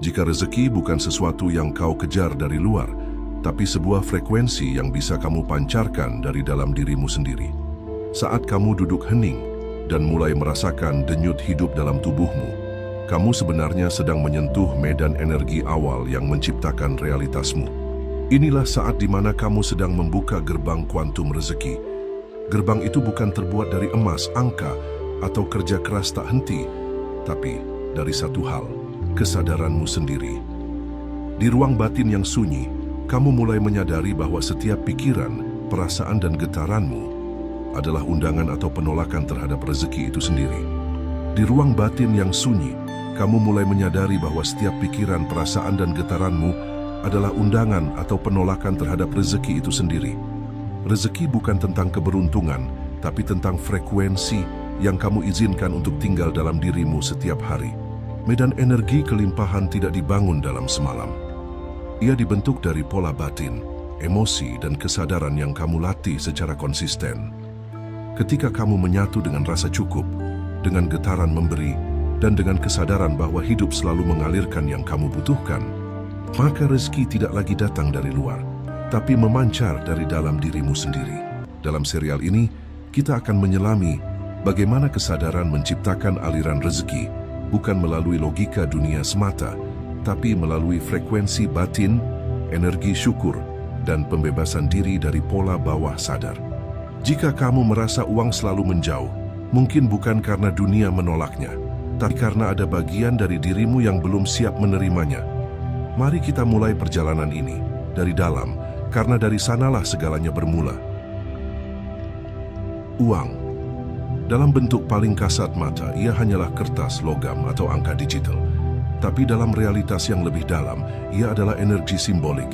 Jika rezeki bukan sesuatu yang kau kejar dari luar, tapi sebuah frekuensi yang bisa kamu pancarkan dari dalam dirimu sendiri. Saat kamu duduk hening dan mulai merasakan denyut hidup dalam tubuhmu, kamu sebenarnya sedang menyentuh medan energi awal yang menciptakan realitasmu. Inilah saat di mana kamu sedang membuka gerbang kuantum rezeki. Gerbang itu bukan terbuat dari emas, angka, atau kerja keras tak henti, tapi dari satu hal, kesadaranmu sendiri. Di ruang batin yang sunyi, kamu mulai menyadari bahwa setiap pikiran, perasaan dan getaranmu adalah undangan atau penolakan terhadap rezeki itu sendiri. Di ruang batin yang sunyi, kamu mulai menyadari bahwa setiap pikiran, perasaan dan getaranmu adalah undangan atau penolakan terhadap rezeki itu sendiri. Rezeki bukan tentang keberuntungan, tapi tentang frekuensi yang kamu izinkan untuk tinggal dalam dirimu setiap hari. Medan energi kelimpahan tidak dibangun dalam semalam. Ia dibentuk dari pola batin, emosi, dan kesadaran yang kamu latih secara konsisten. Ketika kamu menyatu dengan rasa cukup, dengan getaran memberi, dan dengan kesadaran bahwa hidup selalu mengalirkan yang kamu butuhkan, maka rezeki tidak lagi datang dari luar, tapi memancar dari dalam dirimu sendiri. Dalam serial ini, kita akan menyelami bagaimana kesadaran menciptakan aliran rezeki, bukan melalui logika dunia semata, tapi melalui frekuensi batin, energi syukur, dan pembebasan diri dari pola bawah sadar. Jika kamu merasa uang selalu menjauh, mungkin bukan karena dunia menolaknya, tapi karena ada bagian dari dirimu yang belum siap menerimanya. Mari kita mulai perjalanan ini dari dalam, karena dari sanalah segalanya bermula. Uang. Dalam bentuk paling kasat mata, ia hanyalah kertas, logam, atau angka digital. Tapi dalam realitas yang lebih dalam, ia adalah energi simbolik.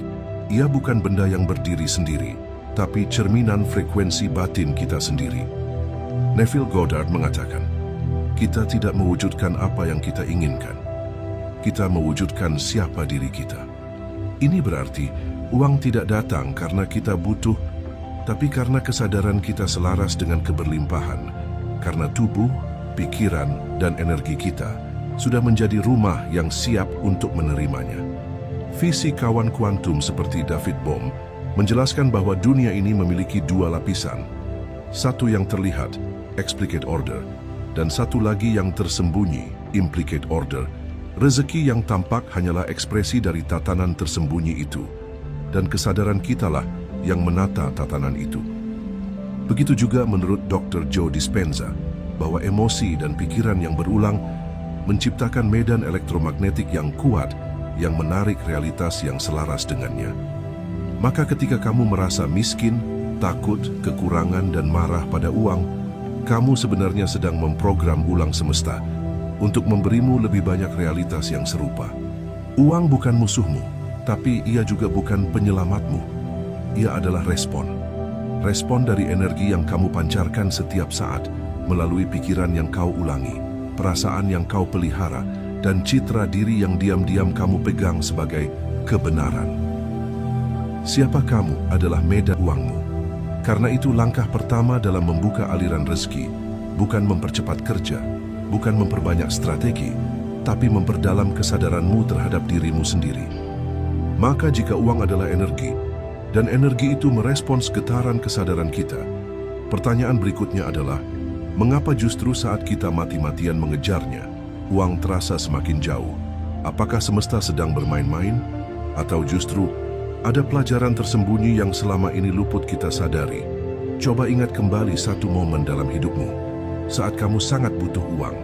Ia bukan benda yang berdiri sendiri, tapi cerminan frekuensi batin kita sendiri. Neville Goddard mengatakan, kita tidak mewujudkan apa yang kita inginkan. Kita mewujudkan siapa diri kita. Ini berarti, uang tidak datang karena kita butuh, tapi karena kesadaran kita selaras dengan keberlimpahan. Karena tubuh, pikiran, dan energi kita sudah menjadi rumah yang siap untuk menerimanya. Fisikawan kuantum seperti David Bohm menjelaskan bahwa dunia ini memiliki dua lapisan. Satu yang terlihat, explicate order, dan satu lagi yang tersembunyi, implicate order. Rezeki yang tampak hanyalah ekspresi dari tatanan tersembunyi itu, dan kesadaran kitalah yang menata tatanan itu. Begitu juga menurut Dr. Joe Dispenza, bahwa emosi dan pikiran yang berulang menciptakan medan elektromagnetik yang kuat yang menarik realitas yang selaras dengannya. Maka ketika kamu merasa miskin, takut, kekurangan, dan marah pada uang, kamu sebenarnya sedang memprogram ulang semesta untuk memberimu lebih banyak realitas yang serupa. Uang bukan musuhmu, tapi ia juga bukan penyelamatmu. Ia adalah respon. Respon dari energi yang kamu pancarkan setiap saat melalui pikiran yang kau ulangi, perasaan yang kau pelihara, dan citra diri yang diam-diam kamu pegang sebagai kebenaran. Siapa kamu adalah medan uangmu. Karena itu langkah pertama dalam membuka aliran rezeki bukan mempercepat kerja, bukan memperbanyak strategi, tapi memperdalam kesadaranmu terhadap dirimu sendiri. Maka jika uang adalah energi, dan energi itu merespons getaran kesadaran kita, pertanyaan berikutnya adalah, mengapa justru saat kita mati-matian mengejarnya, uang terasa semakin jauh? Apakah semesta sedang bermain-main? Atau justru ada pelajaran tersembunyi yang selama ini luput kita sadari? Coba ingat kembali satu momen dalam hidupmu, saat kamu sangat butuh uang,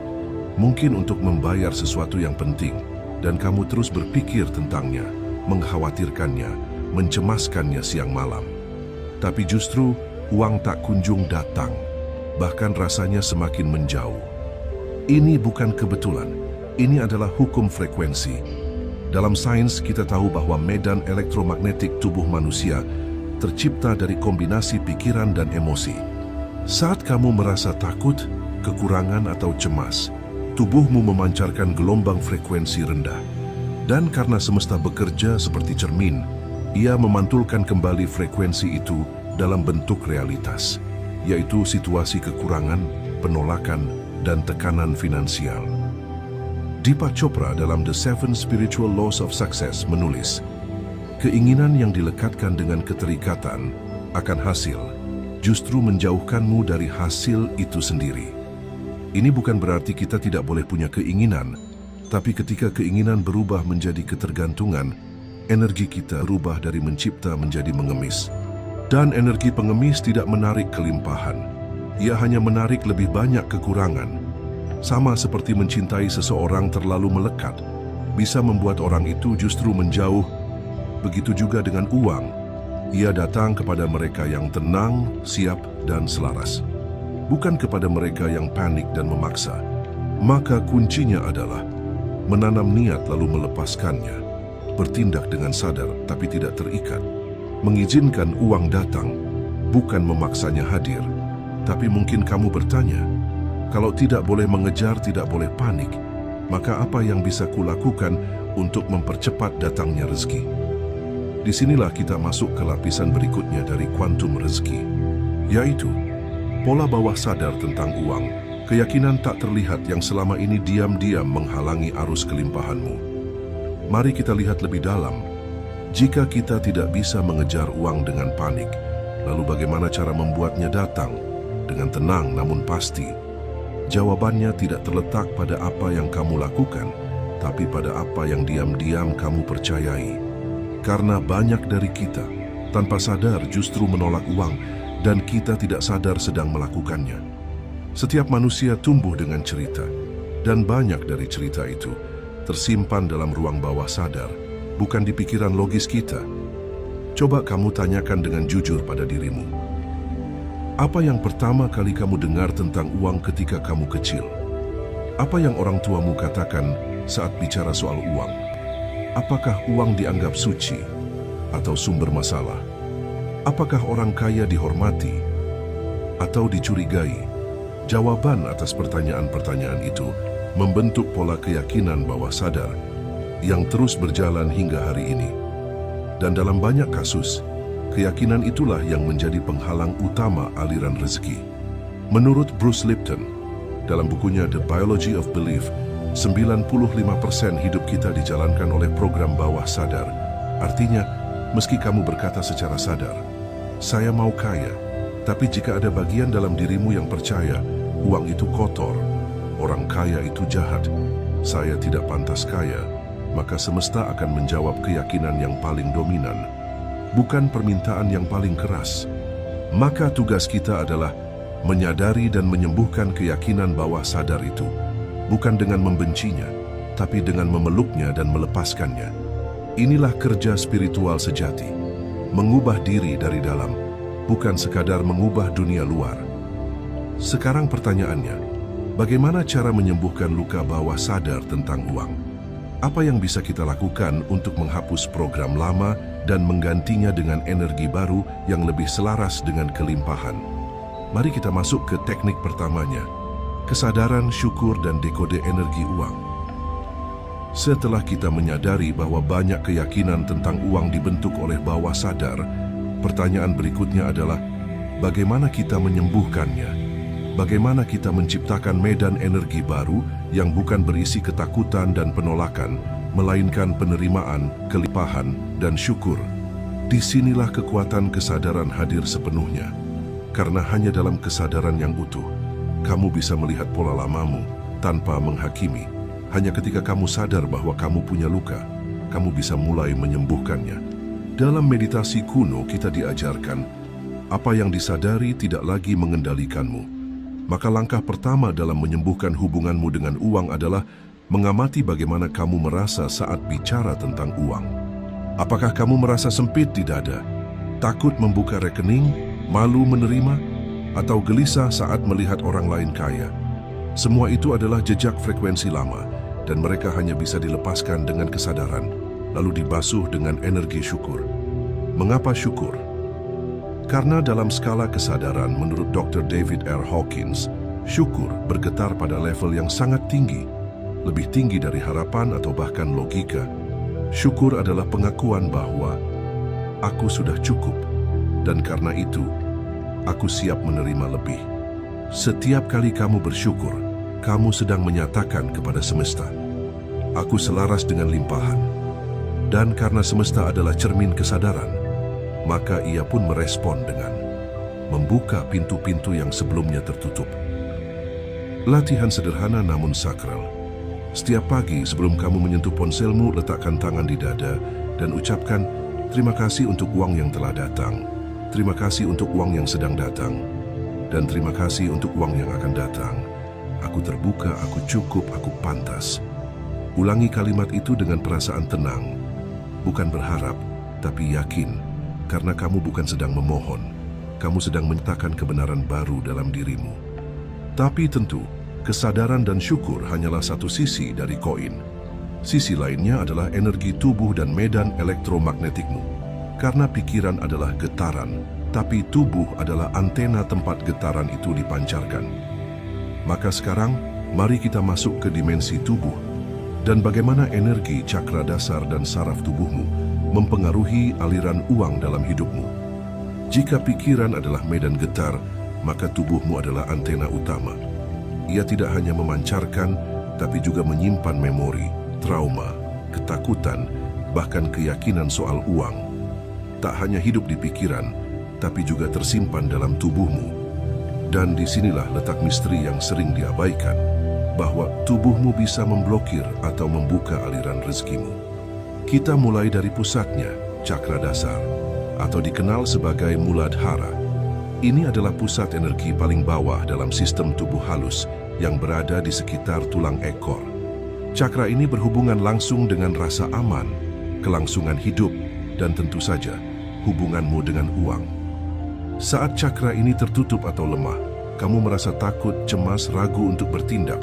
mungkin untuk membayar sesuatu yang penting, dan kamu terus berpikir tentangnya, mengkhawatirkannya, mencemaskannya siang malam. Tapi justru uang tak kunjung datang, bahkan rasanya semakin menjauh. Ini bukan kebetulan, ini adalah hukum frekuensi. Dalam sains kita tahu bahwa medan elektromagnetik tubuh manusia tercipta dari kombinasi pikiran dan emosi. Saat kamu merasa takut, kekurangan atau cemas, tubuhmu memancarkan gelombang frekuensi rendah. Dan karena semesta bekerja seperti cermin, ia memantulkan kembali frekuensi itu dalam bentuk realitas, yaitu situasi kekurangan, penolakan, dan tekanan finansial. Deepak Chopra dalam The Seven Spiritual Laws of Success menulis, keinginan yang dilekatkan dengan keterikatan akan hasil justru menjauhkanmu dari hasil itu sendiri. Ini bukan berarti kita tidak boleh punya keinginan, tapi ketika keinginan berubah menjadi ketergantungan, energi kita berubah dari mencipta menjadi mengemis. Dan energi pengemis tidak menarik kelimpahan, ia hanya menarik lebih banyak kekurangan. Sama seperti mencintai seseorang terlalu melekat, bisa membuat orang itu justru menjauh. Begitu juga dengan uang, ia datang kepada mereka yang tenang, siap, dan selaras. Bukan kepada mereka yang panik dan memaksa. Maka kuncinya adalah menanam niat lalu melepaskannya, bertindak dengan sadar tapi tidak terikat, mengizinkan uang datang, bukan memaksanya hadir. Tapi mungkin kamu bertanya, kalau tidak boleh mengejar, tidak boleh panik, maka apa yang bisa kulakukan untuk mempercepat datangnya rezeki? Disinilah kita masuk ke lapisan berikutnya dari kuantum rezeki, yaitu pola bawah sadar tentang uang, keyakinan tak terlihat yang selama ini diam-diam menghalangi arus kelimpahanmu. Mari kita lihat lebih dalam. Jika kita tidak bisa mengejar uang dengan panik, lalu bagaimana cara membuatnya datang dengan tenang namun pasti? Jawabannya tidak terletak pada apa yang kamu lakukan, tapi pada apa yang diam-diam kamu percayai. Karena banyak dari kita, tanpa sadar justru menolak uang, dan kita tidak sadar sedang melakukannya. Setiap manusia tumbuh dengan cerita, dan banyak dari cerita itu tersimpan dalam ruang bawah sadar, bukan di pikiran logis kita. Coba kamu tanyakan dengan jujur pada dirimu. Apa yang pertama kali kamu dengar tentang uang ketika kamu kecil? Apa yang orang tuamu katakan saat bicara soal uang? Apakah uang dianggap suci atau sumber masalah? Apakah orang kaya dihormati atau dicurigai? Jawaban atas pertanyaan-pertanyaan itu membentuk pola keyakinan bawah sadar yang terus berjalan hingga hari ini. Dan dalam banyak kasus, keyakinan itulah yang menjadi penghalang utama aliran rezeki. Menurut Bruce Lipton, dalam bukunya The Biology of Belief, 95% hidup kita dijalankan oleh program bawah sadar. Artinya, meski kamu berkata secara sadar, saya mau kaya, tapi jika ada bagian dalam dirimu yang percaya, uang itu kotor, orang kaya itu jahat, saya tidak pantas kaya, maka semesta akan menjawab keyakinan yang paling dominan, bukan permintaan yang paling keras. Maka tugas kita adalah menyadari dan menyembuhkan keyakinan bawah sadar itu, bukan dengan membencinya, tapi dengan memeluknya dan melepaskannya. Inilah kerja spiritual sejati, mengubah diri dari dalam, bukan sekadar mengubah dunia luar. Sekarang pertanyaannya, bagaimana cara menyembuhkan luka bawah sadar tentang uang? Apa yang bisa kita lakukan untuk menghapus program lama dan menggantinya dengan energi baru yang lebih selaras dengan kelimpahan? Mari kita masuk ke teknik pertamanya, kesadaran, syukur, dan dekode energi uang. Setelah kita menyadari bahwa banyak keyakinan tentang uang dibentuk oleh bawah sadar, pertanyaan berikutnya adalah, bagaimana kita menyembuhkannya? Bagaimana kita menciptakan medan energi baru yang bukan berisi ketakutan dan penolakan, melainkan penerimaan, kelimpahan, dan syukur? Disinilah kekuatan kesadaran hadir sepenuhnya. Karena hanya dalam kesadaran yang utuh, kamu bisa melihat pola lamamu tanpa menghakimi. Hanya ketika kamu sadar bahwa kamu punya luka, kamu bisa mulai menyembuhkannya. Dalam meditasi kuno kita diajarkan, apa yang disadari tidak lagi mengendalikanmu. Maka langkah pertama dalam menyembuhkan hubunganmu dengan uang adalah mengamati bagaimana kamu merasa saat bicara tentang uang. Apakah kamu merasa sempit di dada, takut membuka rekening, malu menerima, atau gelisah saat melihat orang lain kaya? Semua itu adalah jejak frekuensi lama, dan mereka hanya bisa dilepaskan dengan kesadaran, lalu dibasuh dengan energi syukur. Mengapa syukur? Karena dalam skala kesadaran menurut Dr. David R. Hawkins, syukur bergetar pada level yang sangat tinggi, lebih tinggi dari harapan atau bahkan logika. Syukur adalah pengakuan bahwa aku sudah cukup, dan karena itu, aku siap menerima lebih. Setiap kali kamu bersyukur, kamu sedang menyatakan kepada semesta, Aku selaras dengan limpahan. Dan karena semesta adalah cermin kesadaran, maka ia pun merespon dengan membuka pintu-pintu yang sebelumnya tertutup. Latihan sederhana namun sakral. Setiap pagi sebelum kamu menyentuh ponselmu, letakkan tangan di dada dan ucapkan, terima kasih untuk uang yang telah datang, terima kasih untuk uang yang sedang datang, dan terima kasih untuk uang yang akan datang. Aku terbuka, aku cukup, aku pantas. Ulangi kalimat itu dengan perasaan tenang, bukan berharap, tapi yakin, karena kamu bukan sedang memohon, kamu sedang menyatakan kebenaran baru dalam dirimu. Tapi tentu, kesadaran dan syukur hanyalah satu sisi dari koin. Sisi lainnya adalah energi tubuh dan medan elektromagnetikmu. Karena pikiran adalah getaran, tapi tubuh adalah antena tempat getaran itu dipancarkan. Maka sekarang, mari kita masuk ke dimensi tubuh dan bagaimana energi cakra dasar dan saraf tubuhmu mempengaruhi aliran uang dalam hidupmu. Jika pikiran adalah medan getar, maka tubuhmu adalah antena utama. Ia tidak hanya memancarkan, tapi juga menyimpan memori, trauma, ketakutan, bahkan keyakinan soal uang. Tak hanya hidup di pikiran, tapi juga tersimpan dalam tubuhmu. Dan disinilah letak misteri yang sering diabaikan, bahwa tubuhmu bisa memblokir atau membuka aliran rezekimu. Kita mulai dari pusatnya, cakra dasar, atau dikenal sebagai Muladhara. Ini adalah pusat energi paling bawah dalam sistem tubuh halus yang berada di sekitar tulang ekor. Cakra ini berhubungan langsung dengan rasa aman, kelangsungan hidup, dan tentu saja hubunganmu dengan uang. Saat cakra ini tertutup atau lemah, kamu merasa takut, cemas, ragu untuk bertindak.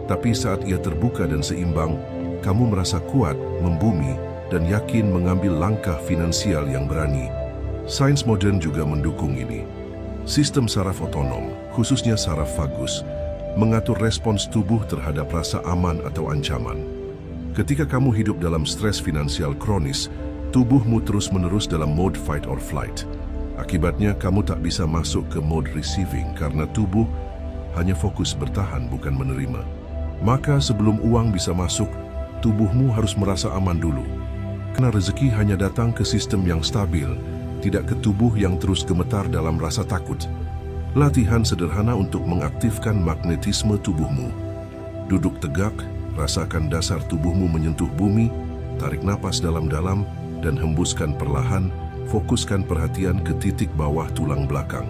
Tapi saat ia terbuka dan seimbang, kamu merasa kuat, membumi, dan yakin mengambil langkah finansial yang berani. Sains modern juga mendukung ini. Sistem saraf otonom, khususnya saraf vagus, mengatur respons tubuh terhadap rasa aman atau ancaman. Ketika kamu hidup dalam stres finansial kronis, tubuhmu terus-menerus dalam mode fight or flight. Akibatnya, kamu tak bisa masuk ke mode receiving karena tubuh hanya fokus bertahan, bukan menerima. Maka sebelum uang bisa masuk, tubuhmu harus merasa aman dulu. Karena rezeki hanya datang ke sistem yang stabil, tidak ke tubuh yang terus gemetar dalam rasa takut. Latihan sederhana untuk mengaktifkan magnetisme tubuhmu. Duduk tegak, rasakan dasar tubuhmu menyentuh bumi, tarik napas dalam-dalam, dan hembuskan perlahan, fokuskan perhatian ke titik bawah tulang belakang.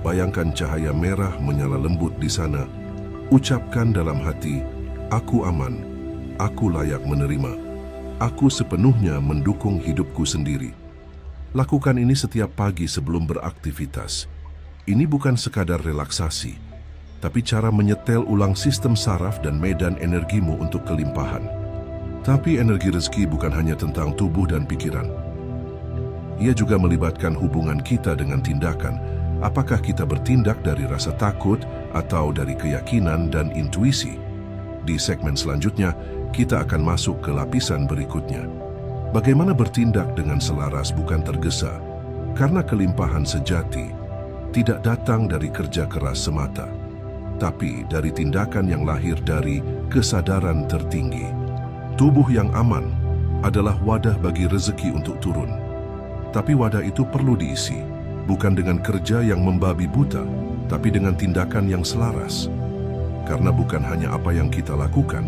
Bayangkan cahaya merah menyala lembut di sana. Ucapkan dalam hati, aku aman, aku layak menerima, aku sepenuhnya mendukung hidupku sendiri. Lakukan ini setiap pagi sebelum beraktivitas. Ini bukan sekadar relaksasi, tapi cara menyetel ulang sistem saraf dan medan energimu untuk kelimpahan. Tapi energi rezeki bukan hanya tentang tubuh dan pikiran. Ia juga melibatkan hubungan kita dengan tindakan. Apakah kita bertindak dari rasa takut atau dari keyakinan dan intuisi? Di segmen selanjutnya, kita akan masuk ke lapisan berikutnya. Bagaimana bertindak dengan selaras bukan tergesa? Karena kelimpahan sejati tidak datang dari kerja keras semata, tapi dari tindakan yang lahir dari kesadaran tertinggi. Tubuh yang aman adalah wadah bagi rezeki untuk turun. Tapi wadah itu perlu diisi, bukan dengan kerja yang membabi buta, tapi dengan tindakan yang selaras. Karena bukan hanya apa yang kita lakukan,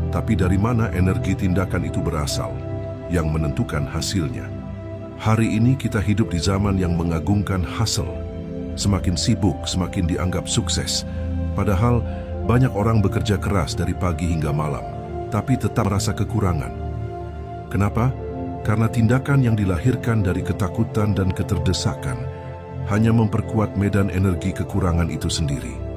tapi dari mana energi tindakan itu berasal, yang menentukan hasilnya. Hari ini kita hidup di zaman yang mengagungkan hasil. Semakin sibuk, semakin dianggap sukses. Padahal banyak orang bekerja keras dari pagi hingga malam, tapi tetap merasa kekurangan. Kenapa? Karena tindakan yang dilahirkan dari ketakutan dan keterdesakan hanya memperkuat medan energi kekurangan itu sendiri.